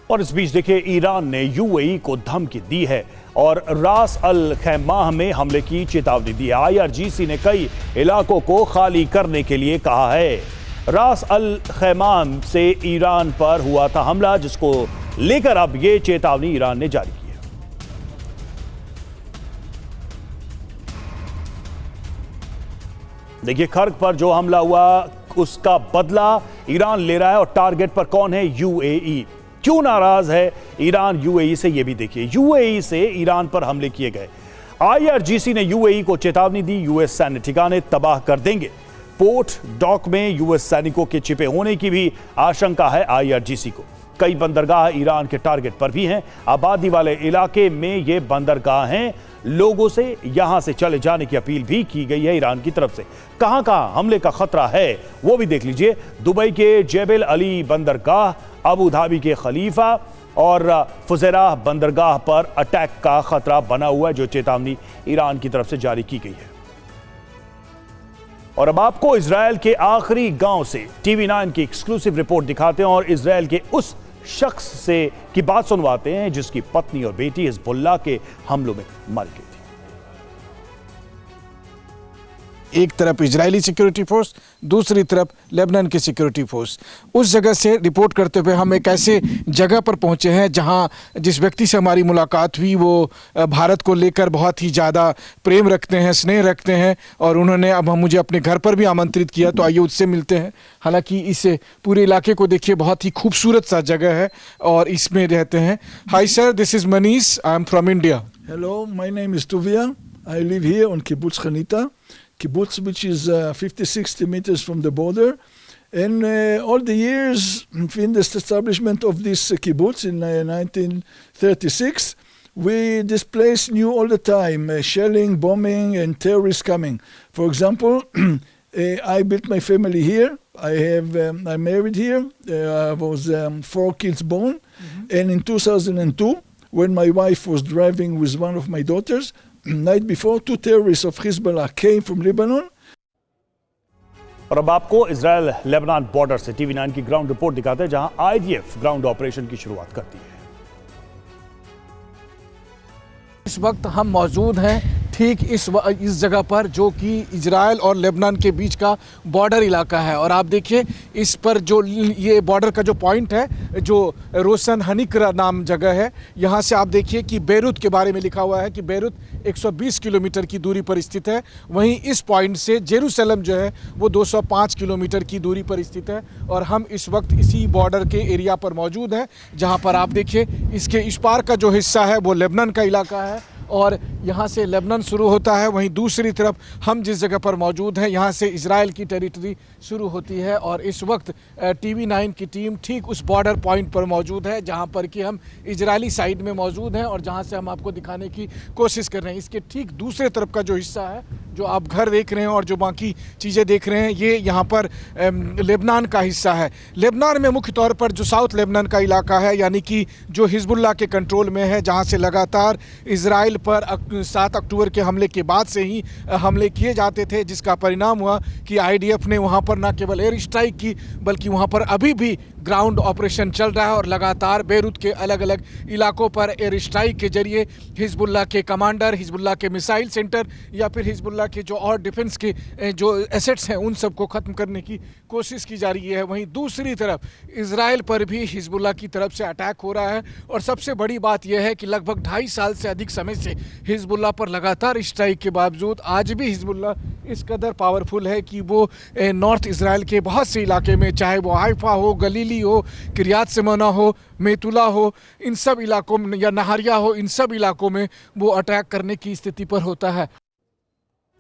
और इस बीच देखिए ईरान ने यूएई को धमकी दी है और रास अल खैमाह में हमले की चेतावनी दी है। आईआरजीसी ने कई इलाकों को खाली करने के लिए कहा है। रास अल खैमाह से ईरान पर हुआ था हमला, जिसको लेकर अब ये चेतावनी ईरान ने जारी की है। देखिए खर्क पर जो हमला हुआ उसका बदला ईरान ले रहा है और टारगेट पर कौन है? यूएई। क्यों नाराज है ईरान यूएई से, यह भी देखिए। यूएई से ईरान पर हमले किए गए। आईआरजीसी ने यूएई को चेतावनी दी, यूएस सैन्य ठिकाने तबाह कर देंगे। पोर्ट डॉक में यूएस सैनिकों के छिपे होने की भी आशंका है आईआरजीसी को। कई बंदरगाह ईरान के टारगेट पर भी हैं। आबादी वाले इलाके में ये बंदरगाह हैं। लोगों से यहां से चले जाने की अपील भी की गई है ईरान की तरफ से। कहां कहां हमले का खतरा है वो भी देख लीजिए। दुबई के जेबल अली बंदरगाह, अबू धाबी के खलीफा और फुजैराह बंदरगाह पर अटैक का खतरा बना हुआ है, जो चेतावनी ईरान की तरफ से जारी की गई है। और अब आपको इजरायल के आखिरी गांव से TV9 की एक्सक्लूसिव रिपोर्ट दिखाते हैं और इजरायल के उस शख्स से की बात सुनवाते हैं जिसकी पत्नी और बेटी हिजबुल्लाह के हमलों में मर गई थी। एक तरफ इजरायली सिक्योरिटी फोर्स, दूसरी तरफ लेबनान की सिक्योरिटी फोर्स। उस जगह से रिपोर्ट करते हुए हम एक ऐसे जगह पर पहुंचे हैं जहां जिस व्यक्ति से हमारी मुलाकात हुई वो भारत को लेकर बहुत ही ज़्यादा प्रेम रखते हैं, स्नेह रखते हैं और उन्होंने अब मुझे अपने घर पर भी आमंत्रित किया, तो आइए उससे मिलते हैं। हालांकि इस पूरे इलाके को देखिए, बहुत ही खूबसूरत सा जगह है और इसमें रहते हैं। Hi sir, this is Manish, I am from India. Hello, my name is Tuvia, I live here on kibbutz Hanita kibbutz, which is 50-60 meters from the border. And all the years in the establishment of this kibbutz in 1936, this place knew all the time shelling, bombing, and terrorists coming. For example, I built my family here. I'm married here. I was 4 kids born. And in 2002, when my wife was driving with one of my daughters, night before, 2 terrorists of Hezbollah came from Lebanon. और अब आपको Israel Lebanon border से TV9 की ground report दिखाते हैं, जहां IDF ground operation की शुरुआत करती है। इस वक्त हम मौजूद हैं ठीक इस जगह पर जो कि इजरायल और लेबनान के बीच का बॉर्डर इलाका है। और आप देखिए इस पर जो ये बॉर्डर का जो पॉइंट है, जो रोशन हनिकरा नाम जगह है, यहाँ से आप देखिए कि बेरूत के बारे में लिखा हुआ है कि बेरूत 120 किलोमीटर की दूरी पर स्थित है। वहीं इस पॉइंट से जेरूसलम जो है वो 205 किलोमीटर की दूरी पर स्थित है। और हम इस वक्त इसी बॉर्डर के एरिया पर मौजूद हैं, जहाँ पर आप देखिए इसके इस पार का जो हिस्सा है वो लेबनान का इलाका है और यहाँ से लेबनान शुरू होता है। वहीं दूसरी तरफ हम जिस जगह पर मौजूद हैं यहाँ से इजराइल की टेरिटरी शुरू होती है। और इस वक्त TV9 की टीम ठीक उस बॉर्डर पॉइंट पर मौजूद है, जहाँ पर कि हम इजरायली साइड में मौजूद हैं और जहाँ से हम आपको दिखाने की कोशिश कर रहे हैं। इसके ठीक दूसरे तरफ का जो हिस्सा है, जो आप घर देख रहे हैं और जो बाकी चीज़ें देख रहे हैं, ये यहाँ पर लेबनान का हिस्सा है। लेबनान में मुख्य तौर पर जो साउथ लेबनान का इलाका है, यानी कि जो हिजबुल्लाह के कंट्रोल में है, जहाँ से लगातार इजराइल पर 7 अक्टूबर के हमले के बाद से ही हमले किए जाते थे, जिसका परिणाम हुआ कि आईडीएफ ने वहाँ पर न केवल एयर स्ट्राइक की बल्कि वहाँ पर अभी भी ग्राउंड ऑपरेशन चल रहा है और लगातार बेरूत के अलग अलग इलाकों पर एयर स्ट्राइक के जरिए हिजबुल्लाह के कमांडर, हिजबुल्लाह के मिसाइल सेंटर या फिर हिजबुल्लाह के जो और डिफेंस के जो एसेट्स हैं उन सबको ख़त्म करने की कोशिश की जा रही है। वहीं दूसरी तरफ इजराइल पर भी हिजबुल्लाह की तरफ से अटैक हो रहा है और सबसे बड़ी बात यह है कि लगभग 2.5 साल से अधिक समय से हिजबुल्लाह पर लगातार स्ट्राइक के बावजूद आज भी हिजबुल्लाह इस कदर पावरफुल है कि वो नॉर्थ इजराइल के बहुत से इलाके में, चाहे वो हाइफा हो, गलीली हो, किरियात सिमोना हो, मेतुला हो, इन सब इलाकों में या नहारिया हो, इन सब इलाकों में वो अटैक करने की स्थिति पर होता है।